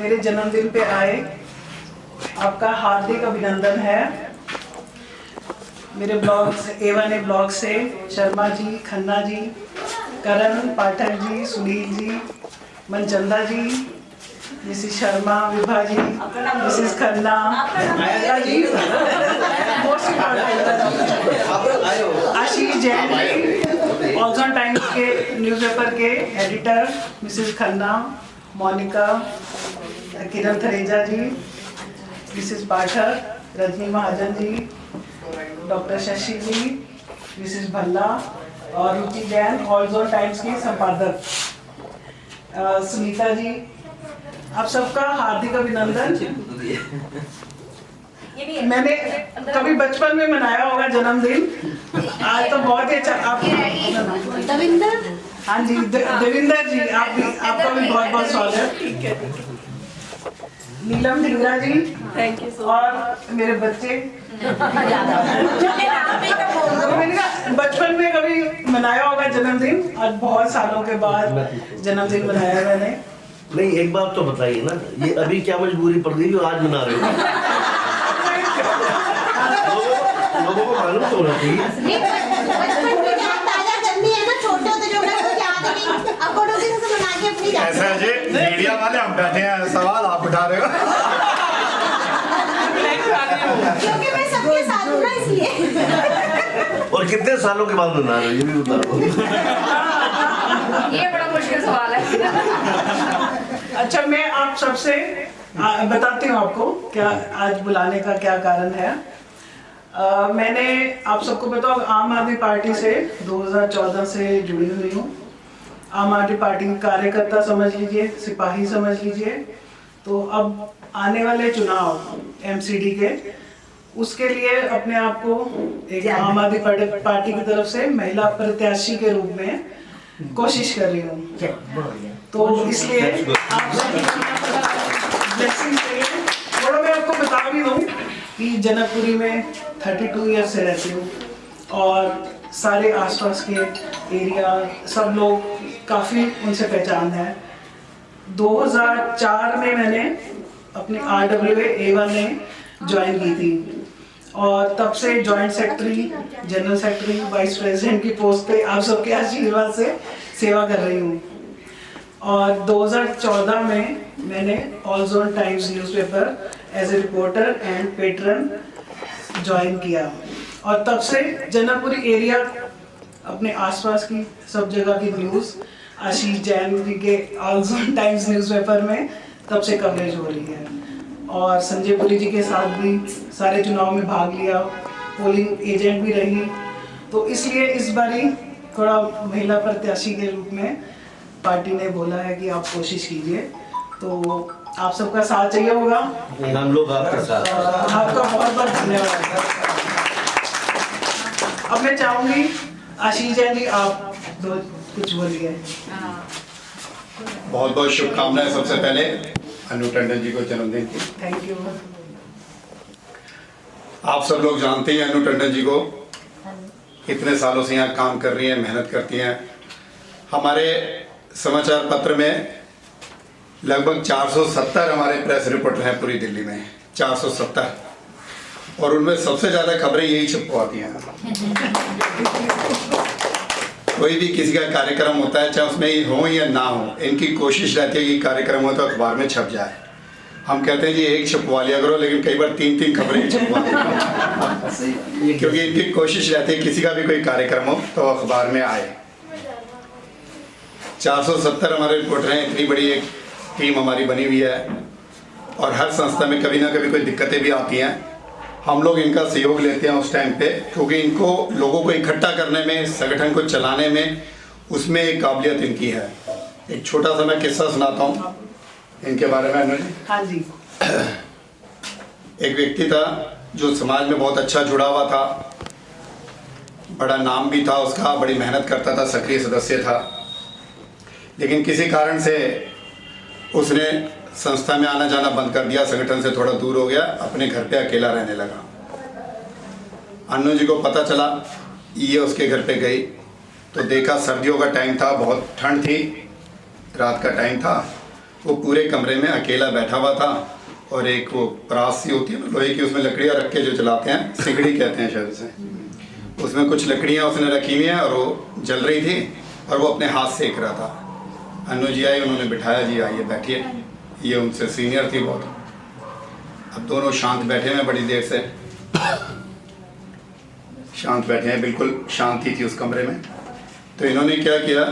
मेरे जन्मदिन पे आए, आपका हार्दिक अभिनंदन है। मेरे ब्लॉग से A1A ब्लॉग से शर्मा जी, खन्ना जी, करण पाठक जी, सुनील जी, मनचंदा जी, मिसिस शर्मा, विभा जी, मिसिस खन्ना, जी, आशीष जैन जी, ऑल्सन टाइम्स के न्यूज़पेपर के एडिटर मिसिस खन्ना, मोनिका, किरण थरेजा जी, मिसिस पाठक, रजनी महाजन जी, डॉक्टर शशि जी, मिसिस भल्ला और रुचि जैन, ऑल्सन टाइम्स की संपादक सुनीता जी, आप सबका हार्दिक अभिनंदन। मैंने कभी बचपन में मनाया होगा जन्मदिन, आज तो बहुत ही अच्छा। आप दविंदर, हाँ जी, देविंदर जी, आपका भी बहुत बहुत स्वागत। ठीक है। नीलम ढिंगरा जी, थैंक यू सो और मेरे बच्चे। मैंने कहा बचपन में कभी मनाया होगा जन्मदिन, आज बहुत सालों के बाद जन्मदिन मनाया मैंने। नहीं, एक बात तो बताइए ना, ये अभी क्या मजबूरी पड़ गई जो आज मना रहे हो? लोगों को मालूम तो होना चाहिए। बचपन में क्या ताजा जन्मी है ना, छोटे होते जो मैं कुछ याद नहीं, अब बड़ों दिन से मना के अपनी याद। ऐसा है जी, मीडिया वाले हम बैठे हैं, सवाल आप उठा रहे हो। क्योंकि मैं सबके साथ हूँ ना, इसलिए। और कितने सालों के बाद मना रहे हो ये भी बता दो। ये बड़ा मुश्किल सवाल है। अच्छा, मैं आप सबसे बताती हूँ आपको क्या आज बुलाने का क्या कारण है। मैंने आप सबको बताओ, आम आदमी पार्टी से 2014 से जुड़ी हुई हूँ। आम आदमी पार्टी की कार्यकर्ता समझ लीजिए, सिपाही समझ लीजिए। तो अब आने वाले चुनाव MCD के, उसके लिए अपने आप को एक आम आदमी पार्टी की तरफ से महिला प्रत्याशी के रूप में कोशिश कर रही हूँ। तो इसलिए आप ब्लेसिंग चाहिए। थोड़ा मैं आपको बता भी दूँ कि जनकपुरी में 32 ईयर से रहती हूँ और सारे आसपास के एरिया सब लोग काफ़ी उनसे पहचान है। 2004 में मैंने अपनी RWA A1A ज्वाइन की थी और तब से joint secretary, general secretary, vice president की पोस्ट पे आप सबके आशीर्वाद से सेवा कर रही हूँ। और 2014 में मैंने ऑल्सन Times newspaper as a reporter and पेट्रन ज्वाइन किया और तब से जनकपुरी एरिया, अपने आसपास की सब जगह की न्यूज़ आशीष जैन जी के ऑल्सन टाइम्स न्यूज़पेपर में तब से कवरेज हो रही है। और संजय पुरी जी के साथ भी सारे चुनाव में भाग लिया, पोलिंग एजेंट भी रही। तो इसलिए इस बारी थोड़ा महिला प्रत्याशी के रूप में पार्टी ने बोला है कि आप कोशिश कीजिए। तो आप सबका साथ चाहिए होगा। हम लोग आपके साथ। आपका बहुत बहुत धन्यवाद। अब मैं चाहूँगी आशीष जैन जी, आप दो कुछ बोलिए। बहुत बहुत शुभकामनाएं सबसे पहले अनु टंडन जी को जन्मदिन की। Thank you. आप सब लोग जानते हैं अनु टंडन जी को, कितने सालों से यहाँ काम कर रही हैं, मेहनत करती हैं। हमारे समाचार पत्र में लगभग 470 हमारे प्रेस रिपोर्टर हैं पूरी दिल्ली में, 470, और उनमें सबसे ज़्यादा खबरें यही छपवाती हैं। कोई भी किसी का कार्यक्रम होता है, चाहे उसमें हो या ना हो, इनकी कोशिश रहती है कि कार्यक्रम हो तो अखबार में छप जाए। हम कहते हैं जी एक छपवा लिया करो, लेकिन कई बार 3-3 खबरें छपवा क्योंकि इनकी कोशिश रहती है किसी का भी कोई कार्यक्रम हो तो अखबार में आए। 470 हमारे रिपोर्टर हैं, इतनी बड़ी एक टीम हमारी बनी हुई है और हर संस्था में कभी ना कभी कोई दिक्कतें भी आती हैं। हम लोग इनका सहयोग लेते हैं उस टाइम पे, क्योंकि इनको लोगों को इकट्ठा करने में, संगठन को चलाने में, उसमें एक काबिलियत इनकी है। एक छोटा सा मैं किस्सा सुनाता हूँ इनके बारे में। अनु जी, हाँ जी। एक व्यक्ति था जो समाज में बहुत अच्छा जुड़ा हुआ था, बड़ा नाम भी था उसका, बड़ी मेहनत करता था, सक्रिय सदस्य था, लेकिन किसी कारण से उसने संस्था में आना जाना बंद कर दिया, संगठन से थोड़ा दूर हो गया, अपने घर पे अकेला रहने लगा। अन्नू जी को पता चला, ये उसके घर पे गई तो देखा सर्दियों का टाइम था, बहुत ठंड थी, रात का टाइम था, वो पूरे कमरे में अकेला बैठा हुआ था और एक वो परास सी होती है ना लोहे की, उसमें लकड़ियाँ रख के जो जलाते हैं, सिगड़ी कहते हैं शायद उसे, उसमें कुछ लकड़ियाँ उसने रखी हुई हैं और वो जल रही थी और वो अपने हाथ सेक रहा था। अनु जी आए, उन्होंने बिठाया, जी आइए बैठिए, ये उनसे सीनियर थी बहुत। अब दोनों शांत बैठे हैं, बड़ी देर से शांत बैठे हैं, बिल्कुल शांति थी उस कमरे में। तो इन्होंने क्या किया,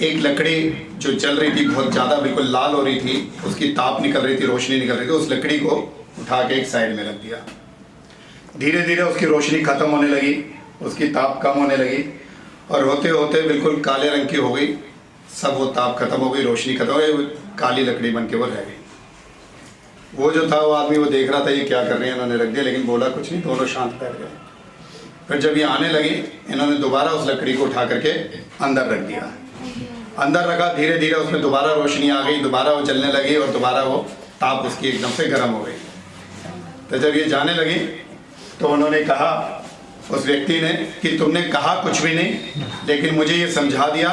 एक लकड़ी जो जल रही थी बहुत ज़्यादा, बिल्कुल लाल हो रही थी, उसकी ताप निकल रही थी, रोशनी निकल रही थी, उस लकड़ी को उठा के एक साइड में रख दिया। धीरे धीरे उसकी रोशनी ख़त्म होने लगी, उसकी ताप कम होने लगी और होते होते बिल्कुल काले रंग की हो गई। सब वो ताप खत्म हो गई, रोशनी खत्म हो गई, काली लकड़ी बन के वो रह गई। वो जो था वो आदमी वो देख रहा था ये क्या कर रहे हैं, इन्होंने रख दिया, लेकिन बोला कुछ नहीं, दोनों शांत बैठ गए। फिर जब ये आने लगी, इन्होंने दोबारा उस लकड़ी को उठा करके अंदर रख दिया। अंदर रखा, धीरे धीरे उसमें दोबारा रोशनी आ गई, दोबारा वो चलने लगी और दोबारा वो ताप उसकी एकदम से गर्म हो गई। तो जब ये जाने लगी तो उन्होंने कहा, उस व्यक्ति ने, कि तुमने कहा कुछ भी नहीं, लेकिन मुझे ये समझा दिया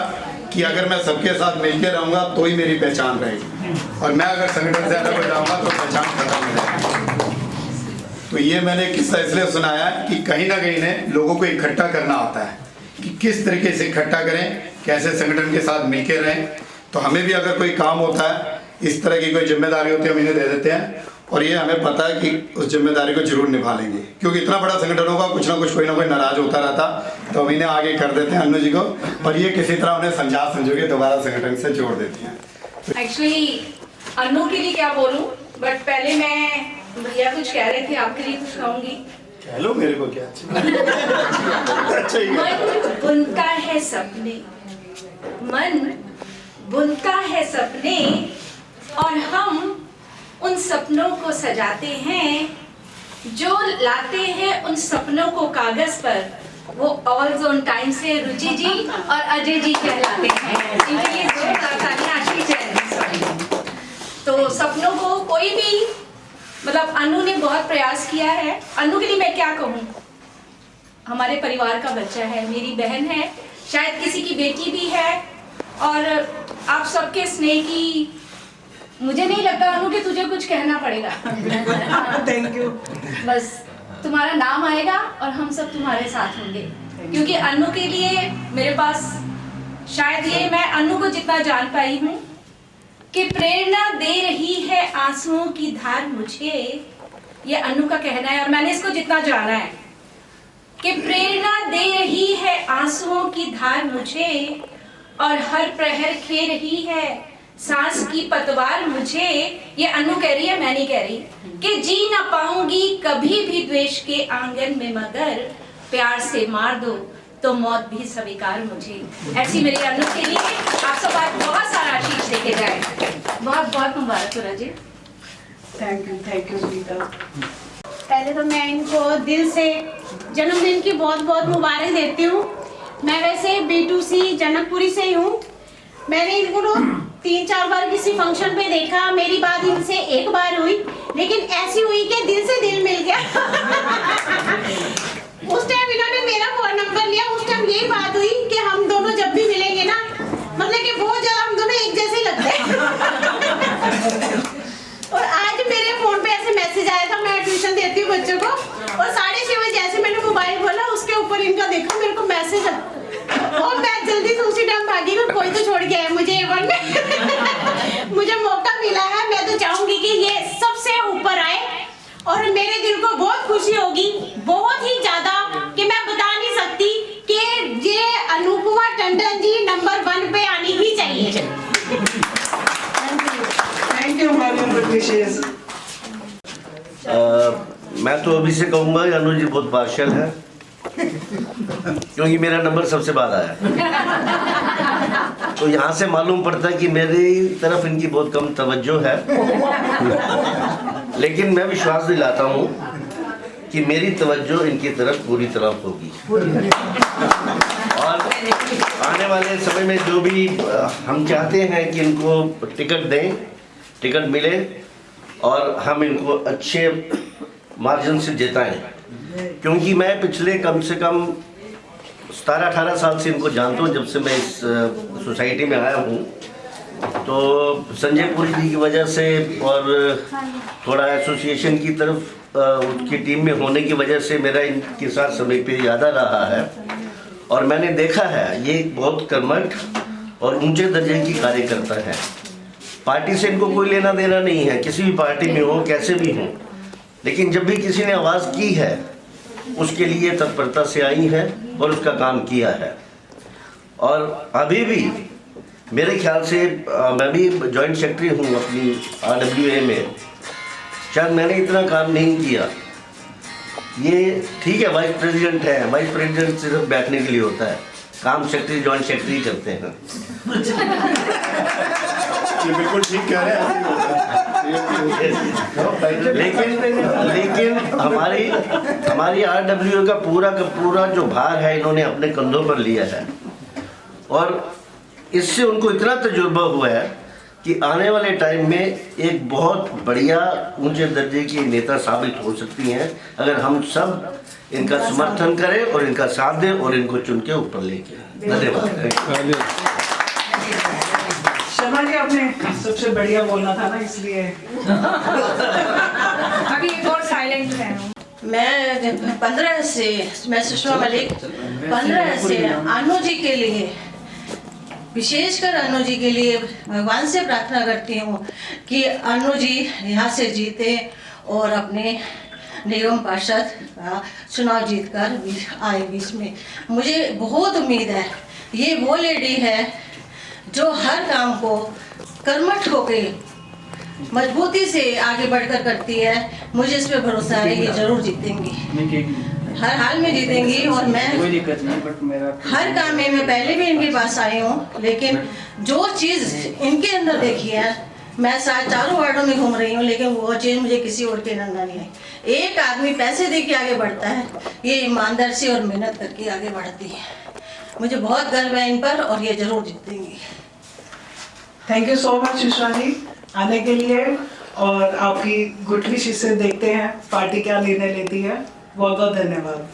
कि अगर मैं सबके साथ मिलकर रहूँगा तो ही मेरी पहचान रहेगी, और मैं अगर संगठन से अलग हो जाऊँगा तो पहचान खत्म हो जाएगी। तो ये मैंने किस्सा इसलिए सुनाया कि कहीं ना कहीं ने लोगों को इकट्ठा करना आता है कि किस तरीके से इकट्ठा करें, कैसे संगठन के साथ मिलकर रहें। तो हमें भी अगर कोई काम होता है, इस तरह की कोई जिम्मेदारी होती है, हम इन्हें दे देते हैं और ये हमें पता है कि उस जिम्मेदारी को जरूर निभा लेंगे, क्योंकि इतना बड़ा संगठन होगा, कुछ ना कुछ कोई ना कोई नाराज होता रहता, तो हम इन्हें आगे कर देते हैं अनु जी को, और ये किसी तरह उन्हें समझा समझो के दोबारा संगठन से जोड़ देती हैं। एक्चुअली अनु के लिए क्या बोलूं, बट पहले मैं भैया कुछ कह रहे थे, आपके लिए कुछ कहूंगी। कह लो, मेरे को क्या अच्छा ही है। मन बुनता है सपने, मन बुनता है सपने, और हम उन सपनों को सजाते हैं, जो लाते हैं उन सपनों को कागज पर, वो ऑल जोन टाइम से रुचि जी और अजय जी कहलाते हैं। इनके लिए जोरदार तालियां आशीष जैन। तो सपनों को कोई भी, मतलब अनु ने बहुत प्रयास किया है। अनु के लिए मैं क्या कहूँ, हमारे परिवार का बच्चा है, मेरी बहन है, शायद किसी की बेटी भी है, और आप सबके स्नेह की, मुझे नहीं लगता अनु कि तुझे कुछ कहना पड़ेगा। Thank you. बस तुम्हारा नाम आएगा और हम सब तुम्हारे साथ होंगे, क्योंकि अनु के लिए मेरे पास, शायद ये मैं अनु को जितना जान पाई हूँ कि प्रेरणा दे रही है आंसुओं की धार मुझे, ये अनु का कहना है। और मैंने इसको जितना जाना है कि प्रेरणा दे रही है आंसुओं की धार मुझे, और हर प्रहर खे रही है सांस की पतवार मुझे। ये अनु कह रही है, मैं नहीं कह रही, कि जी ना पाऊंगी कभी भी द्वेष के आंगन में, मगर प्यार से मार दो तो मौत भी स्वीकार मुझे। ऐसी मेरी अनु के लिए आप सब आज बहुत सारा आशीष देके जाए। बहुत बहुत मुबारक हो राजे। Thank you Sunita. पहले तो मैं इनको दिल से जन्मदिन की बहुत बहुत मुबारक देती हूँ। मैं वैसे B2C जनकपुरी से ही हूँ। मैंने इनको 3-4 बार किसी फंक्शन पे देखा, मेरी बात इनसे एक बार हुई, लेकिन ऐसी हुई कि दिल से दिल मिल गया। उस टाइम इन्होंने मेरा फोन नंबर लिया, उस टाइम यही बात हुई कि हम दोनों जब भी मिलेंगे ना, मतलब कि बहुत ज्यादा हम दोनों एक जैसे लगते हैं। और आज मेरे फोन पे ऐसे मैसेज आया था, मैं ट्यूशन देती हूँ बच्चों को, और 6:30 बजे जैसे मैंने मोबाइल खोला, उसके ऊपर इनका देखा, मेरे को मैसेज, और मैं जल्दी से उसी टाइम भागी, कोई तो छोड़ गया है मुझे A1 में। मुझे मौका मिला है, मैं तो चाहूंगी कि ये सबसे ऊपर आए, और मेरे दिल को बहुत खुशी होगी, बहुत ही ज्यादा, कि मैं बता नहीं सकती कि ये अनुपमा टंडन जी नंबर 1 पे आनी ही चाहिए। थैंक यू हमारे विशेष। मैं तो अभी से कहूँगा अनु जी बहुत पार्शियल है, क्योंकि मेरा नंबर सबसे बाद आया। तो यहाँ से मालूम पड़ता है कि मेरी तरफ इनकी बहुत कम तवज्जो है, लेकिन मैं विश्वास दिलाता हूँ कि मेरी तवज्जो इनकी तरफ पूरी तरह होगी। और आने वाले समय में जो भी हम चाहते हैं कि इनको टिकट दें, टिकट मिले, और हम इनको अच्छे मार्जिन से जिताएं, क्योंकि मैं पिछले कम से कम 17-18 साल से इनको जानता हूँ, जब से मैं इस सोसाइटी में आया हूँ। तो संजय पुरी जी की वजह से और थोड़ा एसोसिएशन की तरफ उनकी टीम में होने की वजह से मेरा इनके साथ समय पे ज़्यादा रहा है और मैंने देखा है ये बहुत कर्मठ और ऊंचे दर्जे की कार्यकर्ता है। पार्टी से इनको कोई लेना देना नहीं है, किसी भी पार्टी में हो कैसे भी हो, लेकिन जब भी किसी ने आवाज़ की है उसके लिए तत्परता से आई है और उसका काम किया है। और अभी भी मेरे ख्याल से मैं भी जॉइंट सेक्रेटरी हूँ अपनी RWA में, शायद मैंने इतना काम नहीं किया। ये ठीक है, वाइस प्रेसिडेंट है, वाइस प्रेसिडेंट सिर्फ बैठने के लिए होता है, काम सेक्रेटरी जॉइंट सेक्रेटरी करते हैं। ये बिल्कुल ठीक कह रहे हैं। लेकिन हमारी RWA का पूरा जो भार है इन्होंने अपने कंधों पर लिया है और इससे उनको इतना तजुर्बा हुआ है कि आने वाले टाइम में एक बहुत बढ़िया ऊंचे दर्जे की नेता साबित हो सकती हैं अगर हम सब इनका समर्थन करें और इनका साथ दें और इनको चुन के ऊपर लेके आएं। धन्यवाद। शर्मा जी आपने सबसे बढ़िया बोलना था ना, इसलिए अभी एक और साइलेंट है। मैं 15 से मैं सुषमा मलिक 15 से अनु जी के लिए, विशेषकर अनु जी के लिए भगवान से प्रार्थना करती हूँ कि अनु जी यहाँ से जीते और अपने निगम पार्षद का चुनाव जीतकर आए बीच में। मुझे बहुत उम्मीद है, ये वो लेडी है जो हर काम को कर्मठ होकर मजबूती से आगे बढ़कर करती है। मुझे इस पर भरोसा है ये जरूर जीतेंगी, हर हाल में जीतेंगी। और मैं कोई दिक्कत नहीं, बट मेरा हर काम में, मैं पहले भी इनके पास आई हूँ, लेकिन जो चीज़ इनके अंदर देखी है, मैं शायद चारों वार्डों में घूम रही हूँ, लेकिन वो चीज़ मुझे किसी और के अंदर नहीं है। एक आदमी पैसे दे के आगे बढ़ता है, ये ईमानदार से और मेहनत करके आगे बढ़ती है। मुझे बहुत गर्व है इन पर और ये जरूर जीतेंगी। Thank you so much Sushma ji आने के लिए, और आपकी गुड विश से देखते हैं पार्टी क्या निर्णय लेती है। बहुत बहुत धन्यवाद।